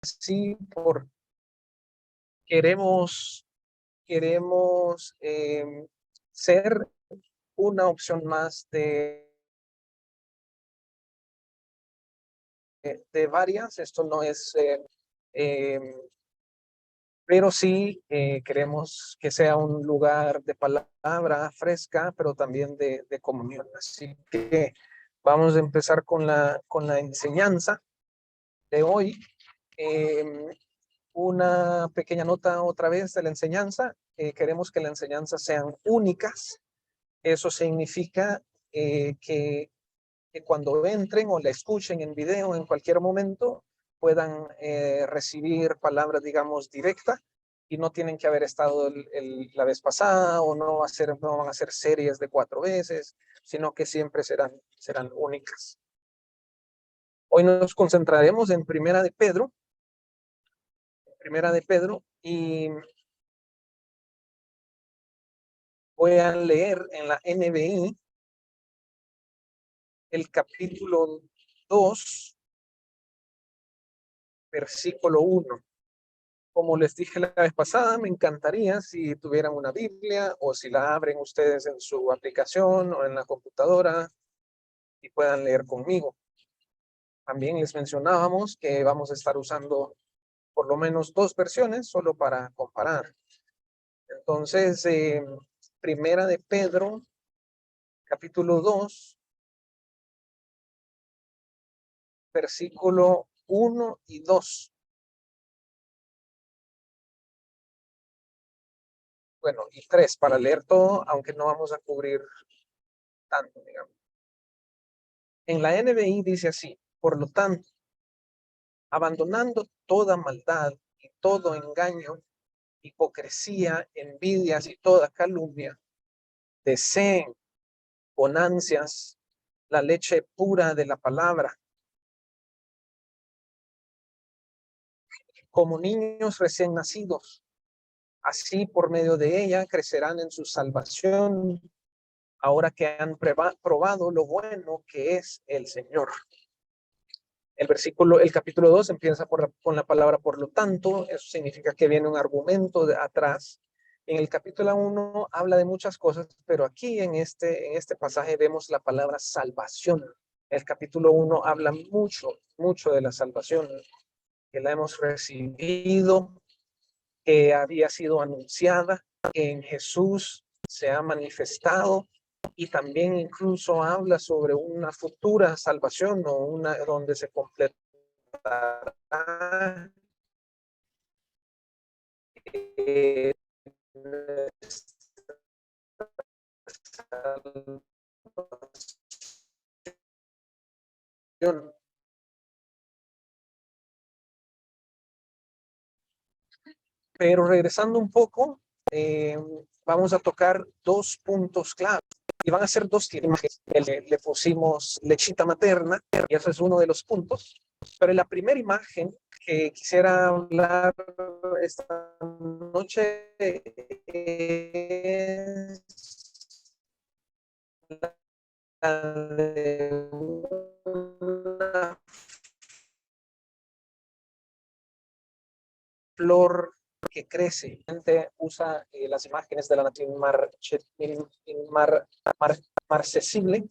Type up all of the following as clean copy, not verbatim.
sí, por queremos, queremos ser una opción más de varias. Esto no es, pero sí queremos que sea un lugar de palabra fresca, pero también de comunión. Así que vamos a empezar con la enseñanza de hoy. Eh, una pequeña nota otra vez de la enseñanza. Queremos que las enseñanzas sean únicas. Eso significa que cuando entren o la escuchen en video en cualquier momento puedan recibir palabras, digamos, directas y no tienen que haber estado la vez pasada o no van a ser series de 4 veces, sino que siempre serán únicas. Hoy nos concentraremos en Primera de Pedro, y voy a leer en la NBI el capítulo 2, versículo 1. Como les dije la vez pasada, me encantaría si tuvieran una Biblia o si la abren ustedes en su aplicación o en la computadora y puedan leer conmigo. También les mencionábamos que vamos a estar usando por lo menos 2 versiones solo para comparar. Entonces, Primera de Pedro, capítulo 2, versículo 1 y 2. Bueno, y 3 para leer todo, aunque no vamos a cubrir tanto, digamos. En la NBI dice así: por lo tanto, abandonando toda maldad y todo engaño, hipocresía, envidias y toda calumnia, deseen con ansias la leche pura de la palabra, como niños recién nacidos. Así, por medio de ella, crecerán en su salvación, ahora que han probado lo bueno que es el Señor. El capítulo 2 empieza con la palabra por lo tanto. Eso significa que viene un argumento de atrás. En el capítulo 1 habla de muchas cosas, pero aquí en este pasaje vemos la palabra salvación. El capítulo 1 habla mucho de la salvación, que la hemos recibido, que había sido anunciada, que en Jesús se ha manifestado, y también incluso habla sobre una futura salvación o una donde se completará Pero regresando un poco, vamos a tocar 2 puntos clave. Y van a ser 2 imágenes. Le pusimos lechita materna, y eso es uno de los puntos. Pero la primera imagen que quisiera hablar esta noche es la de una flor que crece. La gente usa las imágenes de la marcesible,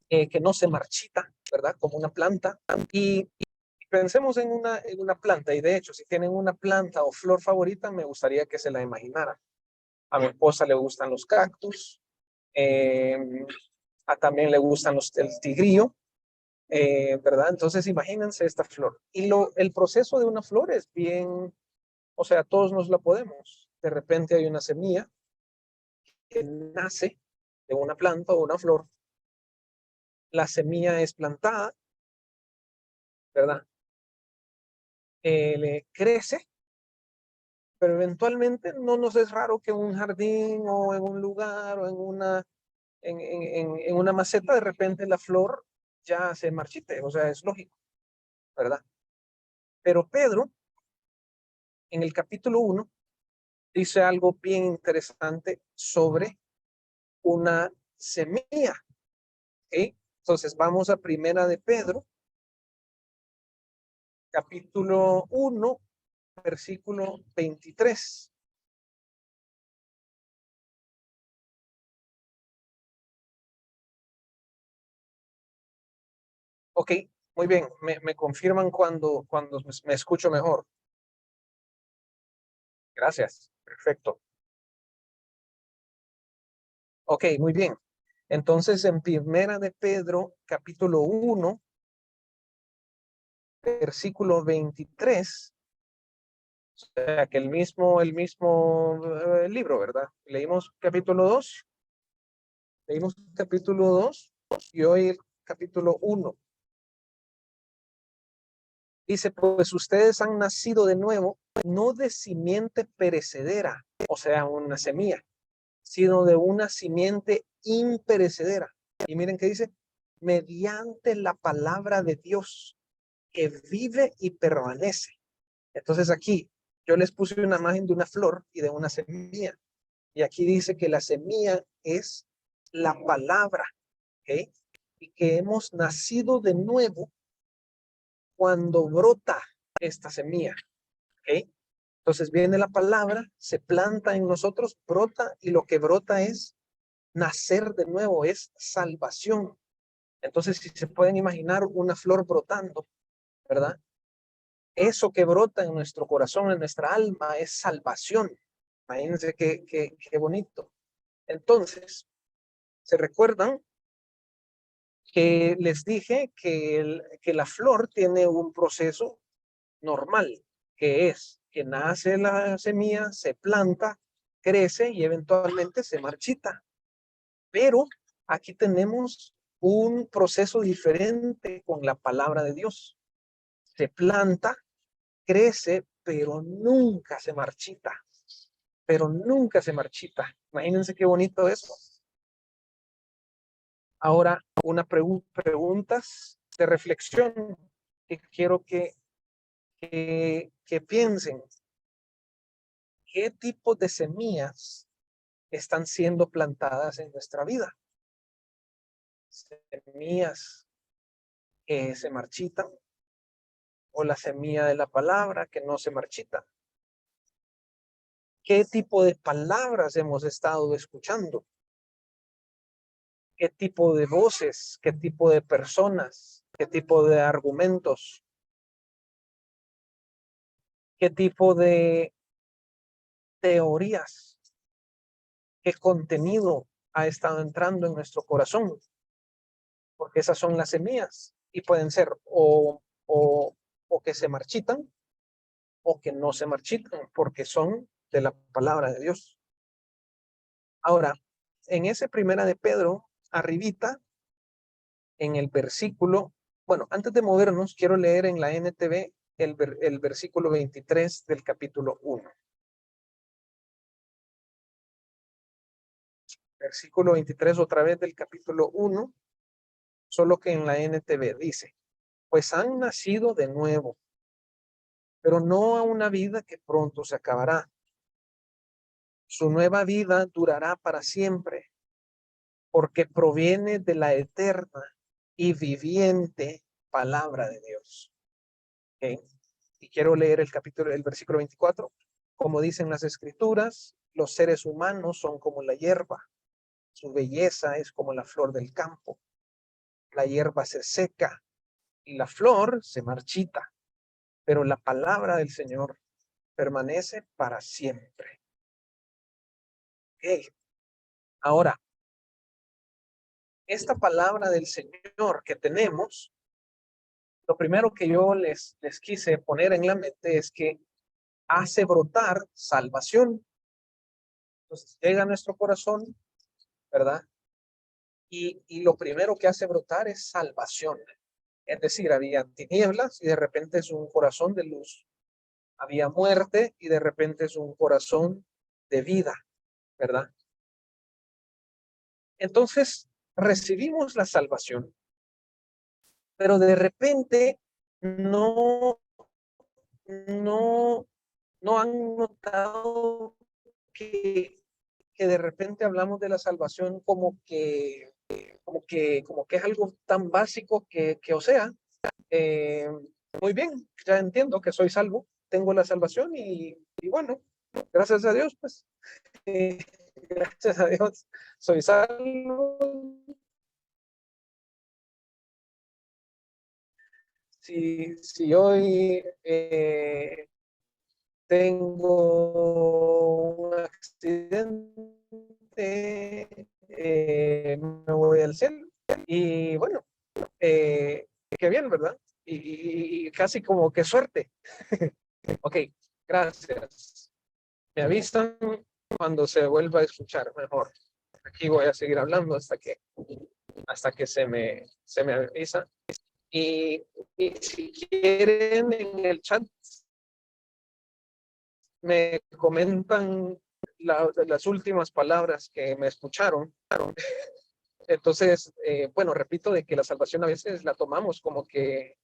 que no se marchita, ¿verdad? Como una planta. Y pensemos en una planta, y de hecho, si tienen una planta o flor favorita, me gustaría que se la imaginara. A mi esposa le gustan los cactus, eh, también le gustan el tigrillo, ¿verdad? Entonces imagínense esta flor. Y el proceso de una flor es bien, o sea, todos nos la podemos. De repente hay una semilla que nace de una planta o una flor. La semilla es plantada, ¿verdad? Le crece, pero eventualmente no nos es raro que en un jardín o en un lugar o en una maceta de repente la flor ya se marchite, o sea, es lógico, ¿verdad? Pero Pedro, en el capítulo 1, dice algo bien interesante sobre una semilla, ¿ok? Entonces vamos a Primera de Pedro, capítulo 1, versículo 23. Ok, muy bien. Me confirman cuando me escucho mejor. Gracias. Perfecto. Ok, muy bien. Entonces, en Primera de Pedro, capítulo 1, versículo 23, o sea, que el mismo libro, ¿verdad? Leímos capítulo 2, leímos capítulo 2 y hoy el capítulo 1. Dice, pues ustedes han nacido de nuevo, no de simiente perecedera, o sea, una semilla, sino de una simiente imperecedera. Y miren qué dice, mediante la palabra de Dios que vive y permanece. Entonces aquí yo les puse una imagen de una flor y de una semilla. Y aquí dice que la semilla es la palabra, ¿ok? Y que hemos nacido de nuevo cuando brota esta semilla, ¿ok? Entonces viene la palabra, se planta en nosotros, brota y lo que brota es nacer de nuevo, es salvación. Entonces, si se pueden imaginar una flor brotando, ¿verdad? Eso que brota en nuestro corazón, en nuestra alma, es salvación. Imagínense qué bonito. Entonces, ¿se recuerdan que les dije que la flor tiene un proceso normal, que es que nace la semilla, se planta, crece y eventualmente se marchita? Pero aquí tenemos un proceso diferente con la palabra de Dios. Se planta, crece, pero nunca se marchita. Pero nunca se marchita. Imagínense qué bonito eso. Ahora, preguntas de reflexión que quiero que piensen. ¿Qué tipo de semillas están siendo plantadas en nuestra vida? Semillas que se marchitan o la semilla de la palabra que no se marchita. ¿Qué tipo de palabras hemos estado escuchando? ¿Qué tipo de voces? ¿Qué tipo de personas? ¿Qué tipo de argumentos? ¿Qué tipo de teorías? ¿Qué contenido ha estado entrando en nuestro corazón? Porque esas son las semillas y pueden ser o que se marchitan o que no se marchitan porque son de la palabra de Dios. Ahora, en ese primera de Pedro, arribita, en el versículo, bueno, antes de movernos, quiero leer en la NTV el versículo 23 del capítulo 1. Versículo 23 otra vez del capítulo 1, solo que en la NTV dice, pues han nacido de nuevo, pero no a una vida que pronto se acabará. Su nueva vida durará para siempre, porque proviene de la eterna y viviente palabra de Dios. ¿Okay? Y quiero leer el versículo 24. Como dicen las escrituras, los seres humanos son como la hierba. Su belleza es como la flor del campo. La hierba se seca y la flor se marchita, pero la palabra del Señor permanece para siempre. Okay. Ahora, esta palabra del Señor que tenemos, lo primero que yo les quise poner en la mente es que hace brotar salvación. Entonces llega a nuestro corazón, ¿verdad? Y lo primero que hace brotar es salvación. Es decir, había tinieblas y de repente es un corazón de luz. Había muerte y de repente es un corazón de vida, ¿verdad? Entonces recibimos la salvación, pero de repente no, no, no han notado que de repente hablamos de la salvación como que es algo tan básico que o sea, eh, muy bien, ya entiendo que soy salvo, tengo la salvación y bueno, gracias a Dios, pues, eh, gracias a Dios, soy salvo. Si hoy tengo un accidente, me voy al cielo. Y bueno, qué bien, ¿verdad? Y casi como que suerte. Ok, gracias. Me avisan cuando se vuelva a escuchar mejor. Aquí voy a seguir hablando hasta que se me avisa. Y, y si quieren en el chat me comentan las últimas palabras que me escucharon. Entonces, bueno, repito de que la salvación a veces la tomamos como que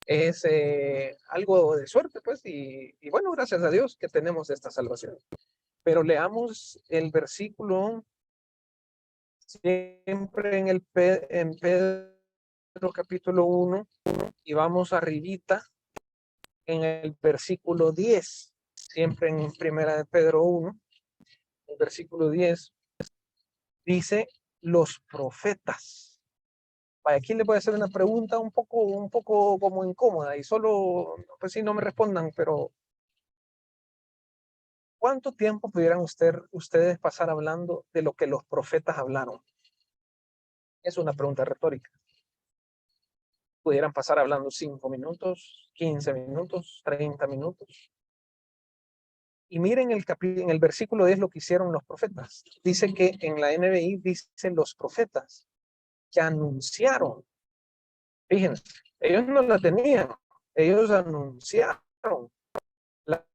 es algo de suerte, pues, y bueno, gracias a Dios que tenemos esta salvación. Pero leamos el versículo siempre en Pedro capítulo 1 y vamos arribita en el versículo 10, siempre en primera de Pedro 1, el versículo 10 dice los profetas. Vaya, aquí le voy a hacer una pregunta un poco como incómoda y solo, pues si no me respondan, pero ¿cuánto tiempo pudieran ustedes pasar hablando de lo que los profetas hablaron? Es una pregunta retórica. Pudieran pasar hablando 5 minutos, 15 minutos, 30 minutos. Y miren en el versículo 10 lo que hicieron los profetas. Dice que en la NBI dicen los profetas que anunciaron. Fíjense, ellos no la tenían, ellos anunciaron la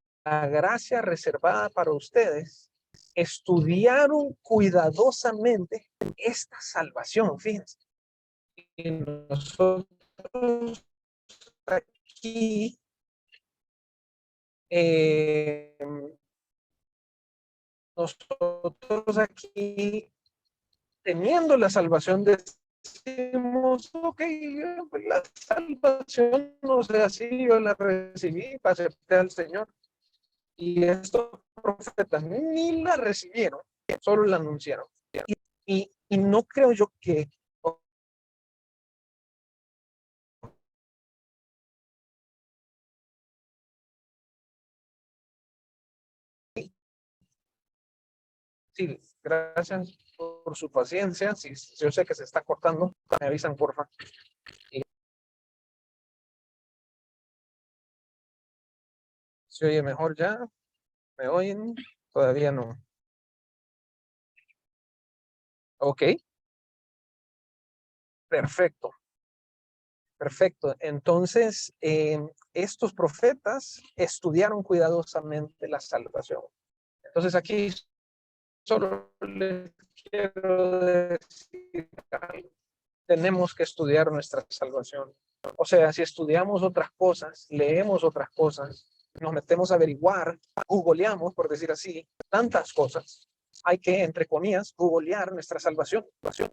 gracia reservada para ustedes, estudiaron cuidadosamente esta salvación, fíjense. Y nosotros aquí, eh, nosotros aquí, teniendo la salvación, decimos, ok, la salvación, no sé, así yo la recibí, acepté al Señor. Y estos profetas ni la recibieron, solo la anunciaron. Y no creo yo que sí, gracias por su paciencia. Si yo sé que se está cortando, me avisan, porfa. Y se oye mejor ya, ¿me oyen? Todavía no. Ok, perfecto, perfecto. Entonces, estos profetas estudiaron cuidadosamente la salvación. Entonces aquí solo les quiero decir algo. Tenemos que estudiar nuestra salvación. O sea, si estudiamos otras cosas, leemos otras cosas, nos metemos a averiguar, googleamos, por decir así, tantas cosas, hay que, entre comillas, googlear nuestra salvación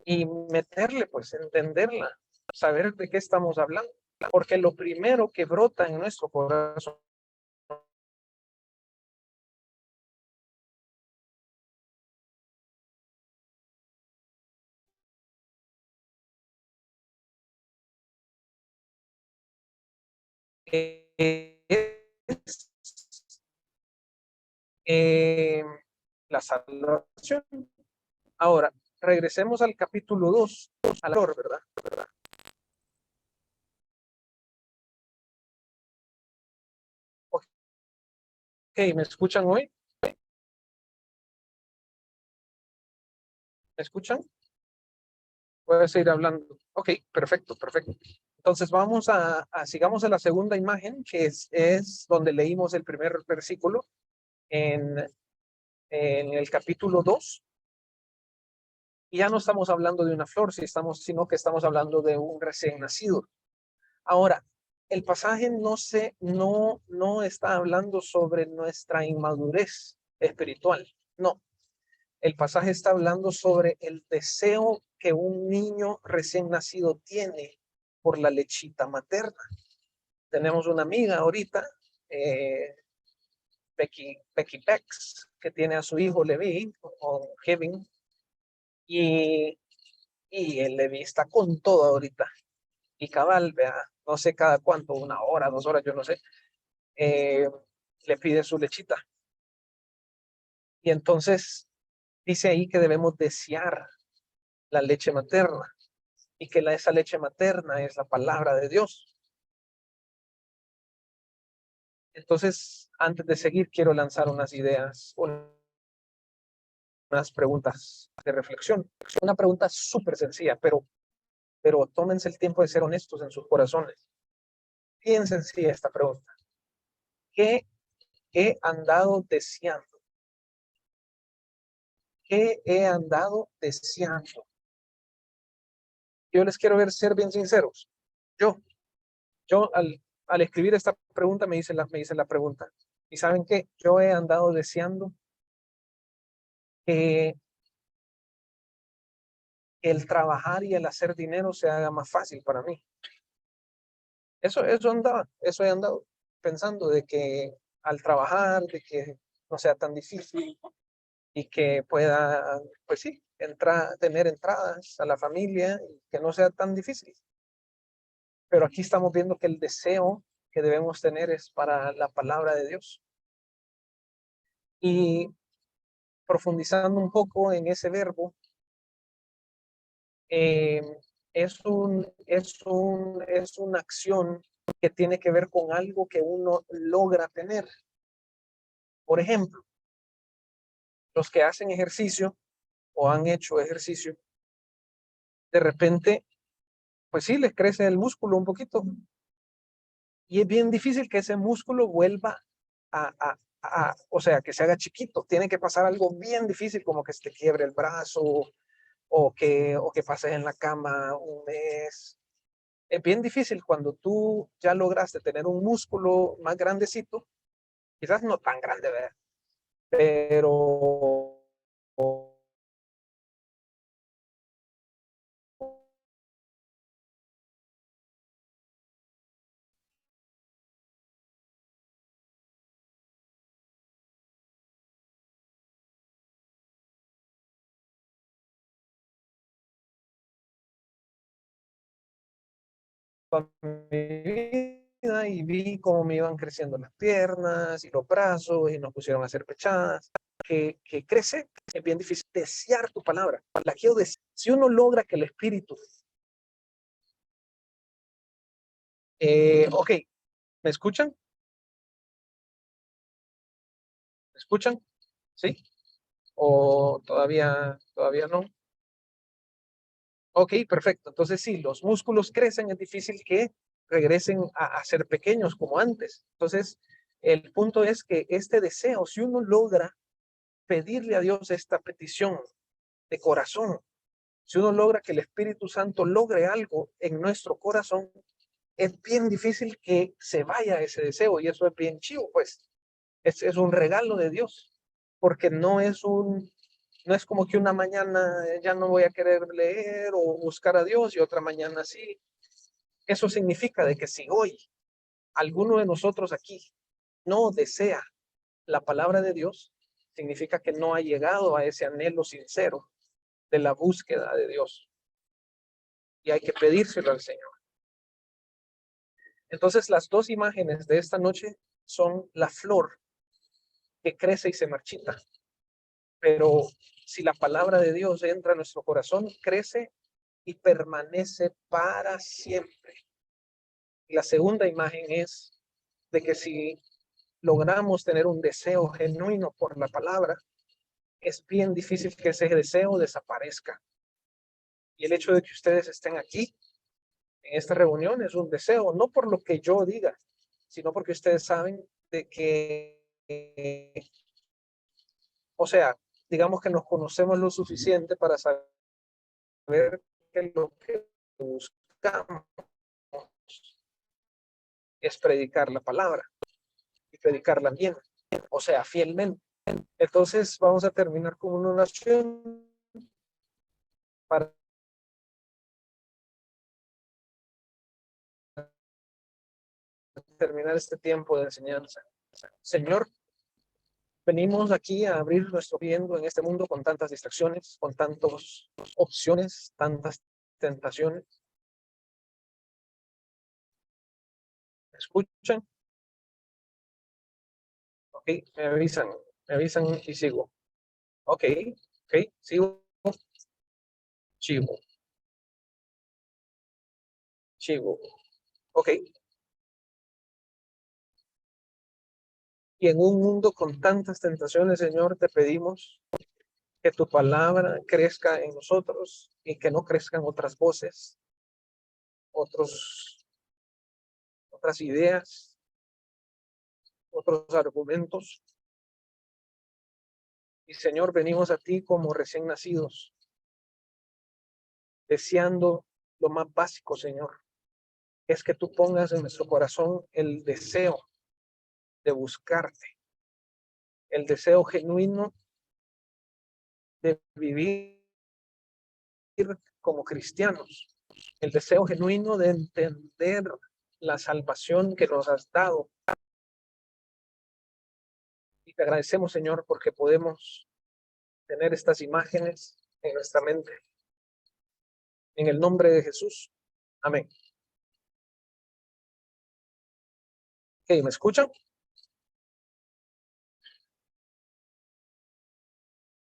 y meterle, pues, entenderla, saber de qué estamos hablando. Porque lo primero que brota en nuestro corazón es eh, la salvación. Ahora, regresemos al capítulo 2, a la flor, ¿verdad? Ok, ¿me escuchan hoy? ¿Me escuchan? Puedes seguir hablando. Ok, perfecto, perfecto. Entonces vamos sigamos a la segunda imagen, que es donde leímos el primer versículo en, en el capítulo 2. Y ya no estamos hablando de una flor, sino que estamos hablando de un recién nacido. Ahora, el pasaje no está hablando sobre nuestra inmadurez espiritual. No, el pasaje está hablando sobre el deseo que un niño recién nacido tiene por la lechita materna. tenemos una amiga ahorita, Becky Bex, que tiene a su hijo Levi, o Kevin, y el Levi está con todo ahorita. Y cabal, vea, no sé cada cuánto, 1 hora, 2 horas, yo no sé, le pide su lechita. Y entonces dice ahí que debemos desear la leche materna y que esa leche materna es la palabra de Dios. Entonces, antes de seguir, quiero lanzar unas ideas, unas preguntas de reflexión. Una pregunta súper sencilla, pero tómense el tiempo de ser honestos en sus corazones. Bien sencilla esta pregunta. ¿Qué he andado deseando? ¿Qué he andado deseando? Yo les quiero ver ser bien sinceros. Yo al escribir esta pregunta me hice la pregunta. ¿Y saben qué? Yo he andado deseando que el trabajar y el hacer dinero se haga más fácil para mí. Eso he andado pensando, de que al trabajar, de que no sea tan difícil y que pueda, pues sí, tener entradas a la familia y que no sea tan difícil. Pero aquí estamos viendo que el deseo que debemos tener es para la palabra de Dios. Y profundizando un poco en ese verbo, eh, es una acción que tiene que ver con algo que uno logra tener. Por ejemplo, los que hacen ejercicio o han hecho ejercicio, de repente, pues sí, les crece el músculo un poquito. Y es bien difícil que ese músculo vuelva o sea, que se haga chiquito. Tiene que pasar algo bien difícil, como que se te quiebre el brazo o que pases en la cama 1 mes. Es bien difícil cuando tú ya lograste tener un músculo más grandecito, quizás no tan grande, ¿verdad? Pero mi vida y vi cómo me iban creciendo las piernas y los brazos y nos pusieron a hacer pechadas. Que crece, es bien difícil desear tu palabra. La quiero decir. Si uno logra que el espíritu, ok, ¿me escuchan? ¿Me escuchan? ¿Sí? ¿O todavía no? Ok, perfecto. Entonces sí, los músculos crecen, es difícil que regresen a ser pequeños como antes. Entonces, el punto es que este deseo, si uno logra pedirle a Dios esta petición de corazón, si uno logra que el Espíritu Santo logre algo en nuestro corazón, es bien difícil que se vaya ese deseo, y eso es bien chivo, pues es un regalo de Dios, porque no es como que una mañana ya no voy a querer leer o buscar a Dios y otra mañana sí. Eso significa de que si hoy alguno de nosotros aquí no desea la palabra de Dios, significa que no ha llegado a ese anhelo sincero de la búsqueda de Dios. Y hay que pedírselo al Señor. Entonces, las dos imágenes de esta noche son la flor que crece y se marchita. Pero si la palabra de Dios entra a nuestro corazón, crece y permanece para siempre. Y la segunda imagen es de que si logramos tener un deseo genuino por la palabra, es bien difícil que ese deseo desaparezca. Y el hecho de que ustedes estén aquí en esta reunión es un deseo, no por lo que yo diga, sino porque ustedes saben de que, o sea, digamos que nos conocemos lo suficiente para saber que lo que buscamos es predicar la palabra y predicarla bien, o sea, fielmente. Entonces vamos a terminar con una oración para terminar este tiempo de enseñanza. Señor, venimos aquí a abrir nuestro viendo en este mundo con tantas distracciones, con tantas opciones, tantas tentaciones. ¿Me escuchan? Ok, me avisan y sigo. Ok, ok, sigo. Sigo, sigo. Ok. Y en un mundo con tantas tentaciones, Señor, te pedimos que tu palabra crezca en nosotros y que no crezcan otras voces, otras ideas, otros argumentos. Y Señor, venimos a ti como recién nacidos, deseando lo más básico, Señor, es que tú pongas en nuestro corazón el deseo de buscarte, el deseo genuino de vivir como cristianos, el deseo genuino de entender la salvación que nos has dado. Y te agradecemos, Señor, porque podemos tener estas imágenes en nuestra mente. En el nombre de Jesús. Amén. ¿Me escuchan?